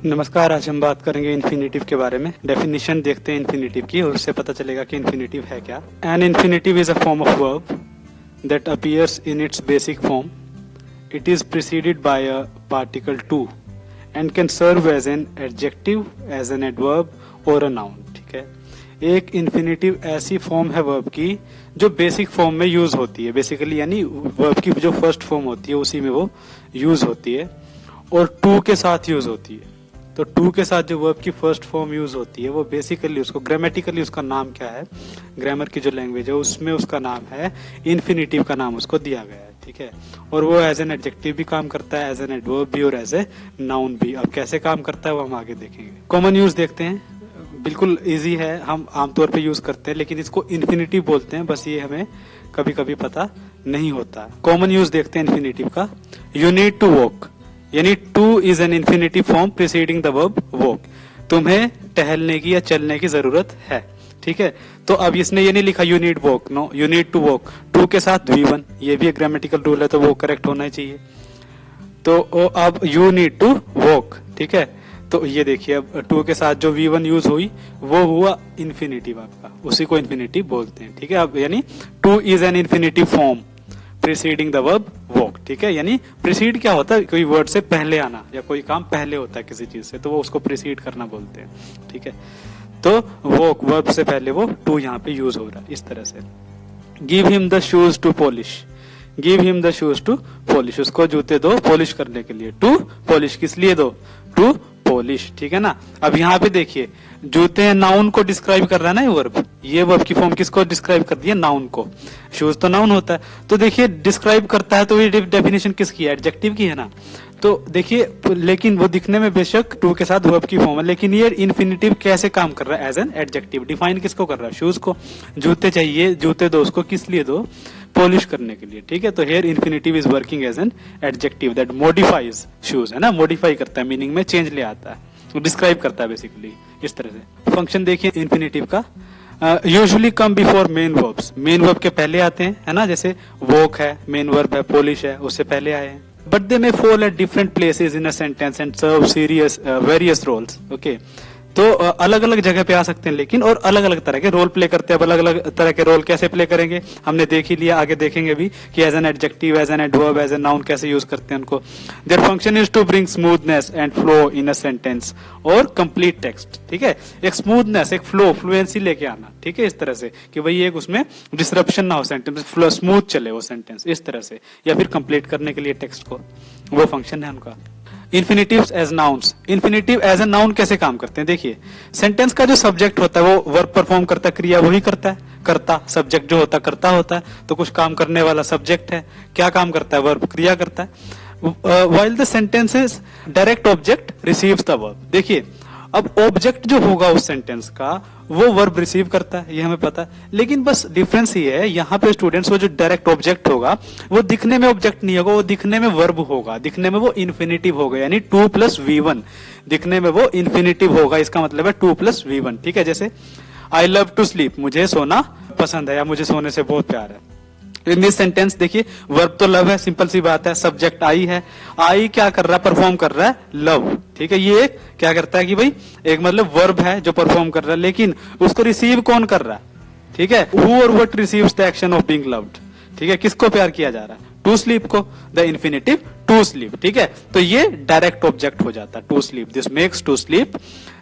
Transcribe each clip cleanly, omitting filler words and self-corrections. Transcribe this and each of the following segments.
नमस्कार। आज हम बात करेंगे इन्फिनेटिव के बारे में। डेफिनेशन देखते हैं इन्फिनेटिव की और उससे पता चलेगा कि इन्फिनेटिव है क्या। An infinitive is a form of verb that appears in its basic form. It is preceded by a particle to and can serve as an adjective, as an adverb और a noun. ठीक है, एक infinitive ऐसी form है verb की जो basic form में use होती है. बेसिकली यानी वर्ब की जो फर्स्ट फॉर्म होती है उसी में वो यूज होती है और टू के साथ यूज होती है. तो टू के साथ जो वर्ब की फर्स्ट फॉर्म यूज होती है वो बेसिकली उसको ग्रामेटिकली उसका नाम क्या है, ग्रामर की जो लैंग्वेज है उसमें उसका नाम है इन्फिनेटिव का नाम उसको दिया गया है. ठीक है, और वो एज एन एडजेक्टिव भी काम करता है, एज एन एडवर्ब भी और एज ए नाउन भी. अब कैसे काम करता है वो हम आगे देखेंगे. कॉमन यूज देखते हैं. बिल्कुल इजी है, हम आमतौर पे यूज करते हैं, लेकिन इसको इन्फिनेटिव बोलते हैं, बस ये हमें कभी कभी पता नहीं होता. कॉमन यूज देखते हैं इन्फिनेटिव का. यू नीड टू वॉक, यानी two is an infinitive form preceding the verb walk. तुम्हें टहलने की या चलने की जरूरत है. ठीक है, तो अब इसने ये नहीं लिखा you need walk, no, you need to walk. To के साथ V1, ये भी एक ग्रामेटिकल रूल है तो वो करेक्ट होना चाहिए. तो अब यू नीड टू वॉक. ठीक है, तो ये देखिए अब टू के साथ जो V1 यूज हुई वो हुआ इन्फिनेटिव आपका, उसी को इन्फिनेटिव बोलते हैं. ठीक है, अब यानी two is an infinitive form preceding the verb walk. ठीक है, यानी प्रीसीड क्या होता है, कोई वर्ड से पहले आना या कोई काम पहले होता है किसी चीज से, तो वो उसको प्रीसीड करना बोलते हैं. ठीक है, तो वॉक वर्ब से पहले वो टू यहाँ पे यूज हो रहा है इस तरह से. Give him the shoes to polish, give him the shoes to polish, उसको जूते दो पॉलिश करने के लिए. टू पॉलिश किस लिए दो, टू पॉलिश. ठीक है ना. अब यहाँ पे देखिए जूते नाउन को डिस्क्राइब कर रहा है ना ये वर्ब. ये वर्ब की फॉर्म किसको डिस्क्राइब कर दिया, नाउन को. शूज तो नाउन होता है, तो देखिए डिस्क्राइब करता है तो ये डेफिनेशन किसकी है, एडजेक्टिव की है ना. तो देखिए लेकिन वो दिखने में बेशक टू के साथ वर्ब की फॉर्म है, लेकिन ये इन्फिनेटिव कैसे काम कर रहा है, एज एन एडजेक्टिव. डिफाइन किसको कर रहा है, शूज को. जूते चाहिए, जूते दो उसको, किस लिए दो, पॉलिश करने के लिए. ठीक है, तो here infinitive is working as an adjective that modifies shoes, है ना, मॉडिफाई करता है, मीनिंग में चेंज ले आता है, तो डिस्क्राइब करता है बेसिकली इस तरह से. फंक्शन देखिए इन्फिनेटिव का. Usually come before main verbs, main verb के पहले आते हैं, है ना, जैसे वॉक है मेन वर्ब है, पॉलिश है उससे पहले आए हैं. But they may fall at different places in a sentence and serve serious various roles. Okay, तो अलग अलग जगह पे आ सकते हैं लेकिन, और अलग अलग तरह के रोल प्ले करते हैं. अब अलग अलग तरह के रोल कैसे प्ले करेंगे हमने देख ही लिया, आगे देखेंगे भी कि as an adjective, as an adverb, as an noun कैसे यूज करते हैं उनको. Their function is to bring smoothness and flow in a sentence और कंप्लीट टेक्स्ट. ठीक है, एक स्मूथनेस, एक फ्लो, फ्लुएंसी लेके आना. ठीक है, इस तरह से कि भाई एक उसमें डिसरप्शन ना हो, सेंटेंस फ्लो स्मूथ चले वो सेंटेंस, इस तरह से, या फिर कंप्लीट करने के लिए टेक्स्ट को, वो फंक्शन है उनका. Infinitives as nouns. Infinitive as a noun कैसे काम करते हैं, देखिए सेंटेंस का जो सब्जेक्ट होता है वो वर्ब परफॉर्म करता है, क्रिया वही करता है, करता. सब्जेक्ट जो होता है करता होता है, तो कुछ काम करने वाला सब्जेक्ट है, क्या काम करता है, वर्ब क्रिया करता है. While the sentences direct object receives the verb. देखिए अब ऑब्जेक्ट जो होगा उस सेंटेंस का वो वर्ब रिसीव करता है, ये हमें पता है, लेकिन बस डिफरेंस ये है यहाँ पे स्टूडेंट्स, वो जो डायरेक्ट ऑब्जेक्ट होगा वो दिखने में ऑब्जेक्ट नहीं होगा, वो दिखने में वर्ब होगा, दिखने में वो इन्फिनेटिव होगा, यानी 2 + V1, दिखने में वो इन्फिनेटिव होगा. इसका मतलब है 2 + V1. ठीक है, जैसे आई लव टू स्लीप, मुझे सोना पसंद है या मुझे सोने से बहुत प्यार है. इन दिस सेंटेंस देखिए वर्ब तो लव है, सिंपल सी बात है, सब्जेक्ट आई है, आई क्या कर रहा है, परफॉर्म कर रहा है लव. ठीक है, ये एक क्या करता है कि भाई एक मतलब वर्ब है जो परफॉर्म कर रहा है, लेकिन उसको रिसीव कौन कर रहा है. ठीक है, हु और what receives the action of being loved. ठीक है, किसको प्यार किया जा रहा है, टू स्लीप को, द इन्फिनेटिव टू स्लीप. ठीक है, तो ये डायरेक्ट ऑब्जेक्ट हो जाता है, to sleep. This makes to sleep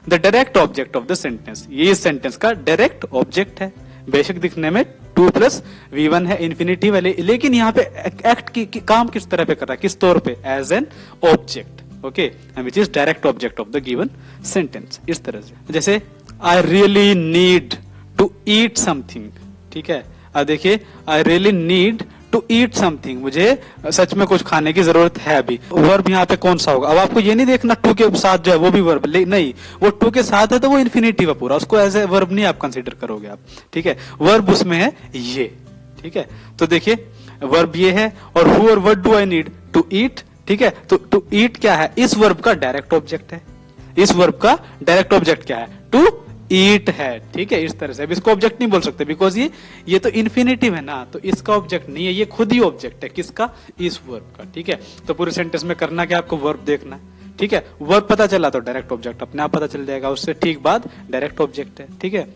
the direct object of the sentence. ये इस सेंटेंस का डायरेक्ट ऑब्जेक्ट है. बेशक दिखने में 2 + V1 है, इन्फिनिटिव है, लेकिन यहाँ पे एक्ट की काम किस तरह पे कर रहा है, किस तौर पे, as an object. Okay, which is direct object of the given sentence. इस तरह से जैसे I really need to eat something. ठीक है, अब देखिए I really need to eat something, मुझे सच में कुछ खाने की जरूरत है अभी. वर्ब यहाँ पे कौन सा होगा, अब आपको ये नहीं देखना टू के साथ जो है वो भी वर्ब, नहीं, वो टू के साथ है तो वो इन्फिनेटिव है पूरा, उसको एज ए वर्ब नहीं आप कंसीडर करोगे आप. ठीक है, वर्ब उसमें है ये. ठीक है, तो देखिए वर्ब ये है, और हु और what do I need to eat. ठीक है, तो टू ईट क्या है, इस वर्ब का डायरेक्ट ऑब्जेक्ट है. इस वर्ब का डायरेक्ट ऑब्जेक्ट क्या है, टू ईट है. ठीक है, इस तरह से. अब इसको ऑब्जेक्ट नहीं बोल सकते बिकॉज ये तो इन्फिनेटिव है ना, तो इसका ऑब्जेक्ट नहीं है, ये खुद ही ऑब्जेक्ट है. किसका, इस वर्ब का. ठीक है, तो पूरे सेंटेंस में करना क्या, आपको वर्ब देखना है. ठीक है, वर्ब पता चला तो डायरेक्ट ऑब्जेक्ट अपने आप पता चल जाएगा, उससे ठीक बाद डायरेक्ट ऑब्जेक्ट है। ठीक है,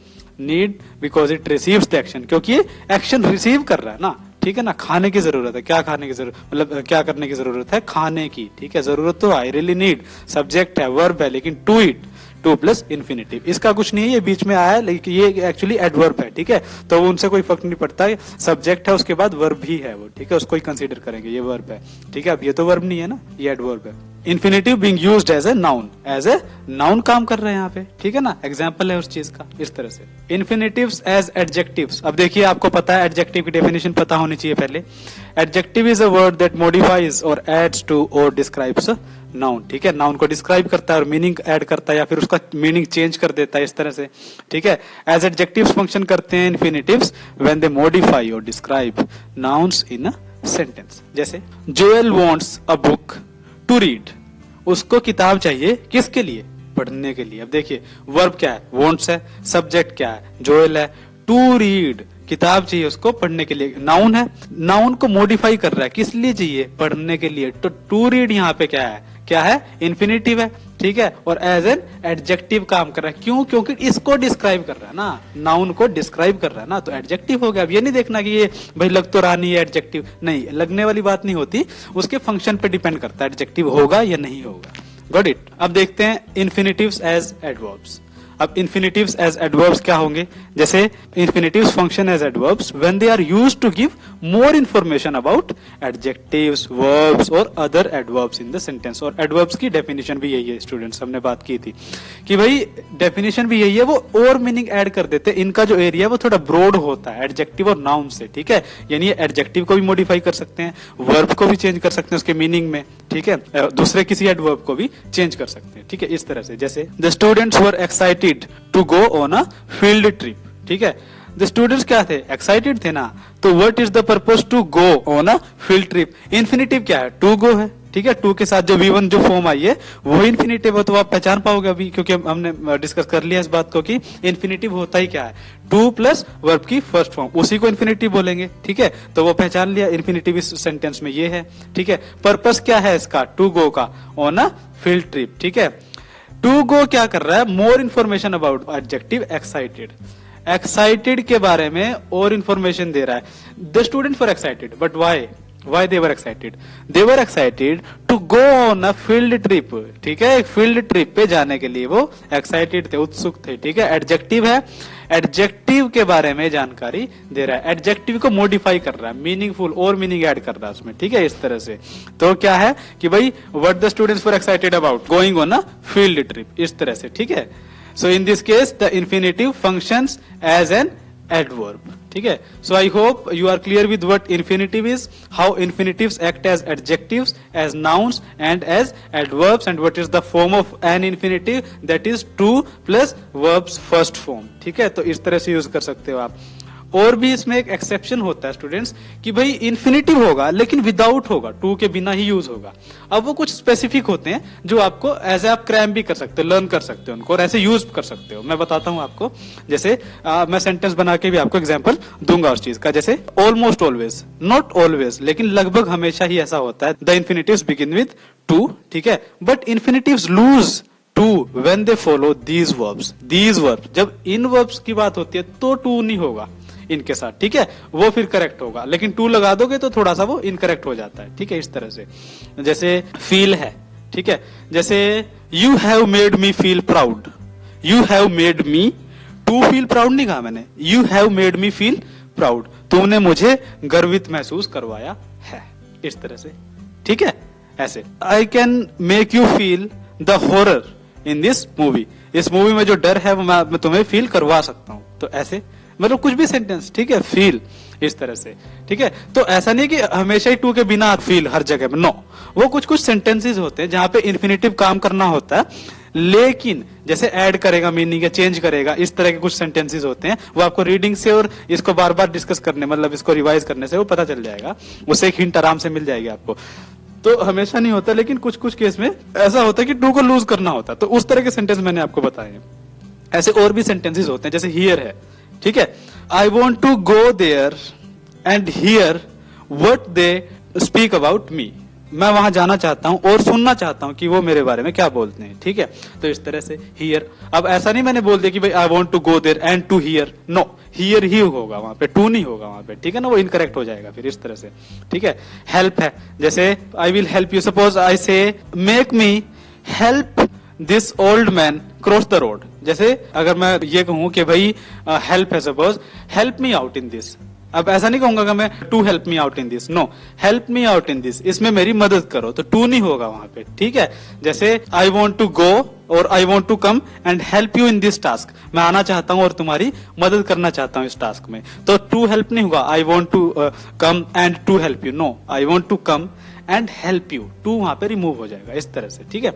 need because it receives the action, क्योंकि ये एक्शन रिसीव कर रहा है ना। ठीक है ना, खाने की जरूरत है, क्या खाने की जरूरत, मतलब क्या करने की जरूरत है, खाने की। ठीक है, जरूरत तो आई रियली नीड, सब्जेक्ट है, वर्ब है, लेकिन to eat, to plus infinitive, इसका कुछ नहीं है, ये बीच में आया है, लेकिन ये एक्चुअली एडवर्ब है। ठीक है, तो उनसे कोई फर्क नहीं पड़ता, सब्जेक्ट है उसके बाद वर्ब भी है वो। ठीक है, उसको ही कंसीडर करेंगे, ये वर्ब है। ठीक है, अब ये तो वर्ब नहीं है ना, ये एडवर्ब है। Infinitive being used as a noun काम कर रहे हैं यहाँ पे। ठीक है ना, एग्जाम्पल है उस चीज का, इस तरह से। इन्फिनेटिव्स एज एडजेक्टिव्स, अब देखिए आपको पता है एडजेक्टिव की डेफिनेशन पता होनी चाहिए पहले। Adjective is a word that modifies और एड्स टू और डिस्क्राइब्स नाउन। ठीक है, नाउन को डिस्क्राइब करता है और मीनिंग ऐड करता है या फिर उसका मीनिंग चेंज कर देता है, इस तरह से। ठीक है, एज एडजेक्टिव्स फंक्शन करते हैं इन्फिनेटिव्स व्हेन दे मॉडिफाई और describe nouns in a sentence. जैसे Joel wants a book to read, उसको किताब चाहिए, किसके लिए, पढ़ने के लिए। अब देखिए वर्ब क्या है, वांट्स है, सब्जेक्ट क्या है, जोएल है, टू रीड किताब चाहिए उसको पढ़ने के लिए, नाउन है, नाउन को मॉडिफाई कर रहा है, किस लिए चाहिए, पढ़ने के लिए। तो टू रीड यहाँ पे क्या है, क्या है, इन्फिनेटिव है। ठीक है, और एज एन एडजेक्टिव काम कर रहा है, क्यों, क्योंकि इसको डिस्क्राइब कर रहा है ना, नाउन को डिस्क्राइब कर रहा है ना, तो एडजेक्टिव हो गया। अब ये नहीं देखना कि ये भाई लग तो रहा नहीं है एडजेक्टिव, नहीं, लगने वाली बात नहीं होती, उसके फंक्शन पे डिपेंड करता है एडजेक्टिव होगा या नहीं होगा। Got it. अब देखते हैं इन्फिनेटिव्स एज एडवर्ब्स। अब इन्फिनेटिव्स एज एडवर्ब्स क्या होंगे, जैसे infinitives function as adverbs when they are used to give more information about adjectives, verbs और other adverbs in the sentence. और एडवर्ब्स की डेफिनेशन भी यही है स्टूडेंट्स, हमने बात की थी कि भाई डेफिनेशन भी यही है, वो और मीनिंग ऐड कर देते हैं। इनका जो एरिया है वो थोड़ा ब्रॉड होता है एडजेक्टिव और नाउन से। ठीक है, यानी एडजेक्टिव को भी मॉडिफाई कर सकते हैं, वर्ब को भी चेंज कर सकते हैं उसके मीनिंग में। ठीक है, दूसरे किसी एडवर्ब को भी चेंज कर सकते हैं। ठीक है, इस तरह से। जैसे the students were excited to go on a field trip. ठीक है, द स्टूडेंट्स क्या थे, एक्साइटेड थे ना, तो what is the purpose to go on a field trip. Infinitive क्या है, टू गो है। ठीक है, टू के साथ जो V1 जो फॉर्म आई है वो इन्फिनेटिव है, तो आप पहचान पाओगे अभी, क्योंकि हमने डिस्कस कर लिया इस बात को कि इन्फिनेटिव होता ही क्या है, टू प्लस वर्ब की फर्स्ट फॉर्म, उसी को इन्फिनेटिव बोलेंगे। ठीक है, तो वो पहचान लिया, इन्फिनेटिव इस सेंटेंस में ये है। ठीक है, पर्पस क्या है इसका, टू गो का, ऑन अ फील्ड ट्रिप। ठीक है, टू गो क्या कर रहा है, more information about adjective excited, excited के बारे में और इंफॉर्मेशन दे रहा है। The students were excited, but why they were excited, they were excited to go on a field trip। ठीक है, एक फील्ड ट्रिप पे जाने के लिए वो एक्साइटेड थे, उत्सुक थे। ठीक है, एडजेक्टिव है, एडजेक्टिव के बारे में जानकारी दे रहा है, एडजेक्टिव को मॉडिफाई कर रहा है, मीनिंगफुल और मीनिंग ऐड कर रहा है उसमें। ठीक है, इस तरह से। तो क्या है कि भाई what the students were excited about, going on a field trip, इस तरह से। ठीक है, so in this case the infinitive functions as an adverb। ठीक है, so I hope you are clear with what infinitive is, how infinitives act as adjectives, as nouns and as adverbs, and what is the form of an infinitive, that is to plus verbs first form। ठीक है, तो इस तरह से use कर सकते हो आप। और भी इसमें एक एक्सेप्शन होता है स्टूडेंट्स कि भाई इन्फिनेटिव होगा लेकिन विदाउट होगा, टू के बिना ही यूज होगा। अब वो कुछ स्पेसिफिक होते हैं जो आपको ऐसे आप क्रैम भी कर सकते हो, लर्न कर सकते हो उनको, और ऐसे यूज कर सकते हो। मैं बताता हूं आपको, जैसे मैं सेंटेंस बना के भी आपको एग्जांपल दूंगा उस चीज का। जैसे ऑलमोस्ट ऑलवेज, नॉट ऑलवेज, लेकिन लगभग हमेशा ही ऐसा होता है, the infinitives begin with to. ठीक है, but infinitives lose to when they follow these verbs. These verb, जब इन वर्ब्स की बात होती है तो टू नहीं होगा इनके साथ। ठीक है, वो फिर करेक्ट होगा, लेकिन टू लगा दोगे तो थोड़ा सा वो इनकरेक्ट हो जाता है। ठीक है, इस तरह से। जैसे फील है, ठीक है, जैसे you have made me feel proud, you have made me, to feel proud नहीं कहा मैंने, you have made me feel proud, तुमने मुझे गर्वित महसूस करवाया है, इस तरह से। ठीक है, ऐसे। I can make you feel the horror in this movie, इस मूवी में जो डर है वो मैं तुम्हें फील करवा सकता हूं। तो ऐसे, मतलब कुछ भी सेंटेंस। ठीक है, फील, इस तरह से। ठीक है, तो ऐसा नहीं कि हमेशा ही टू के बिना फील हर जगह में, नो, वो कुछ कुछ सेंटेंसेस होते हैं जहां पे इन्फिनेटिव काम करना होता है, लेकिन जैसे ऐड करेगा मीनिंग या चेंज करेगा, इस तरह के कुछ सेंटेंसेस होते हैं। वो आपको रीडिंग से और इसको बार बार डिस्कस करने, मतलब इसको रिवाइज करने से वो पता चल जाएगा, उससे एक हिंट आराम से मिल जाएगी आपको। तो हमेशा नहीं होता, लेकिन कुछ कुछ केस में ऐसा होता है कि टू को लूज करना होता है, तो उस तरह के सेंटेंस मैंने आपको बताए हैं। ऐसे और भी सेंटेंसेस होते हैं, जैसे हियर है। ठीक है, I want to go there and hear what they speak about me. मैं वहां जाना चाहता हूं और सुनना चाहता हूं कि वो मेरे बारे में क्या बोलते हैं, ठीक है। तो इस तरह से हियर, अब ऐसा नहीं मैंने बोल दिया कि भाई I want to go there and to hear, no, hear ही होगा वहां पे, टू नहीं होगा वहां पे, ठीक है ना, वो इनकरेक्ट हो जाएगा फिर इस तरह से, ठीक है। हेल्प है, जैसे I will help you, suppose I say make me help this old man cross the road, जैसे अगर मैं ये कहूं कि भाई हेल्प है, suppose help me out in this, अब ऐसा नहीं कहूंगा कि मैं to help me out in this, no, help me out in this, इसमें मेरी मदद करो, तो टू नहीं होगा वहां पे, ठीक है। जैसे आई वॉन्ट टू गो और I want to come and help you in this task, मैं आना चाहता हूं और तुम्हारी मदद करना चाहता हूं इस टास्क में, तो टू हेल्प नहीं होगा, I want to come and to help you, no, I want to come and help you, to वहां पे रिमूव हो जाएगा इस तरह से, ठीक है।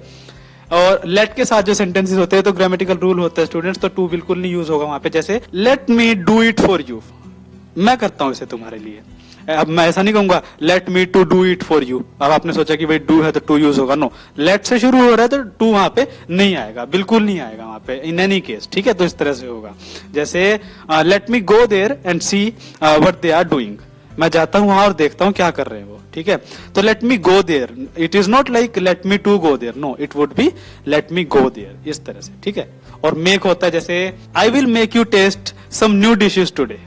और लेट के साथ जो सेंटेंसेस होते हैं तो ग्रामेटिकल रूल होता है स्टूडेंट्स, तो टू बिल्कुल नहीं यूज होगा वहां पे, जैसे let me do it for you, मैं करता हूं इसे तुम्हारे लिए। अब मैं ऐसा नहीं कहूंगा let me to do it for you, अब आपने सोचा कि भाई डू है तो टू यूज होगा, नो, लेट से शुरू हो रहा है तो टू वहां पे नहीं आएगा, बिल्कुल नहीं आएगा वहां पे इन एनी केस, ठीक है। तो इस तरह से होगा, जैसे let me go there and see what they are doing, मैं जाता हूं वहां और देखता हूं क्या कर रहे हैं वो, ठीक है। तो let me go there, it is not like let me to go there, no, it would be let me go there, इस तरह से, ठीक है। और मेक होता है, जैसे I will make you taste some new dishes today,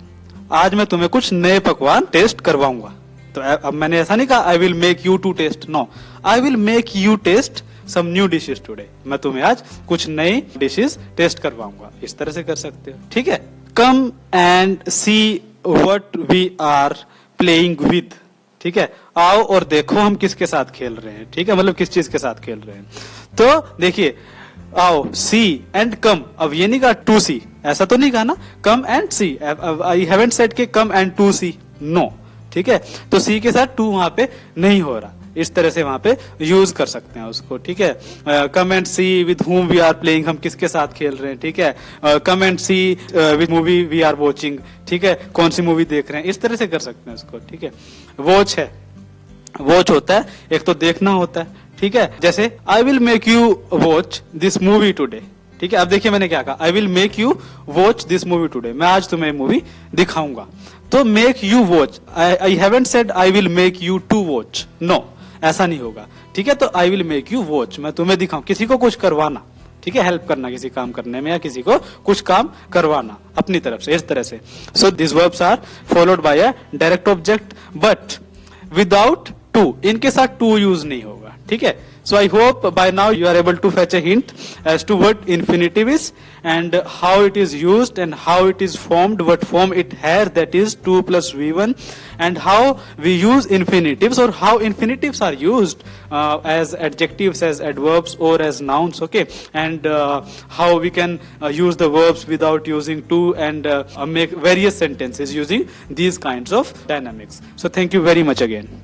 आज मैं तुम्हें कुछ नए पकवान टेस्ट करवाऊंगा, तो अब मैंने ऐसा नहीं कहा I will make you to taste, no, I will make you taste some new dishes today, मैं तुम्हें आज कुछ नई डिशेस टेस्ट करवाऊंगा, इस तरह से कर सकते हो, ठीक है। Come and see what we are playing with, ठीक है, आओ और देखो हम किसके साथ खेल रहे हैं, ठीक है, मतलब किस चीज के साथ खेल रहे हैं। तो देखिए, आओ, सी एंड कम, अब ये नहीं कहा टू सी, ऐसा तो नहीं कहा ना, come and see, I haven't said के come and to see, no, ठीक है। तो सी के साथ टू वहां पे नहीं हो रहा, इस तरह से वहां पे यूज कर सकते हैं उसको, ठीक है। Come and see with whom we are playing, हम किसके साथ खेल रहे हैं, ठीक है। Come and see with movie we are watching, ठीक है, कौन सी मूवी देख रहे हैं, इस तरह से कर सकते हैं उसको, ठीक है। वॉच है, वॉच होता है, एक तो देखना होता है, ठीक है, जैसे I will make you watch this movie today, ठीक है। अब देखिए मैंने क्या कहा, I will make you watch this movie today, मैं आज तुम्हें मूवी दिखाऊंगा, तो make you watch, I haven't said I will make you to watch, no, ऐसा नहीं होगा, ठीक है। तो I will make you watch, मैं तुम्हें दिखाऊं, किसी को कुछ करवाना, ठीक है, हेल्प करना किसी काम करने में या किसी को कुछ काम करवाना अपनी तरफ से, इस तरह से। So this verbs are followed by a direct object but without to, इनके साथ टू यूज नहीं होगा, ठीक है। So I hope by now you are able to fetch a hint as to what infinitive is and how it is used and how it is formed, what form it has, that is 2 plus V1, and how we use infinitives or how infinitives are used as adjectives, as adverbs or as nouns, okay, and how we can use the verbs without using to and make various sentences using these kinds of dynamics. So thank you very much again.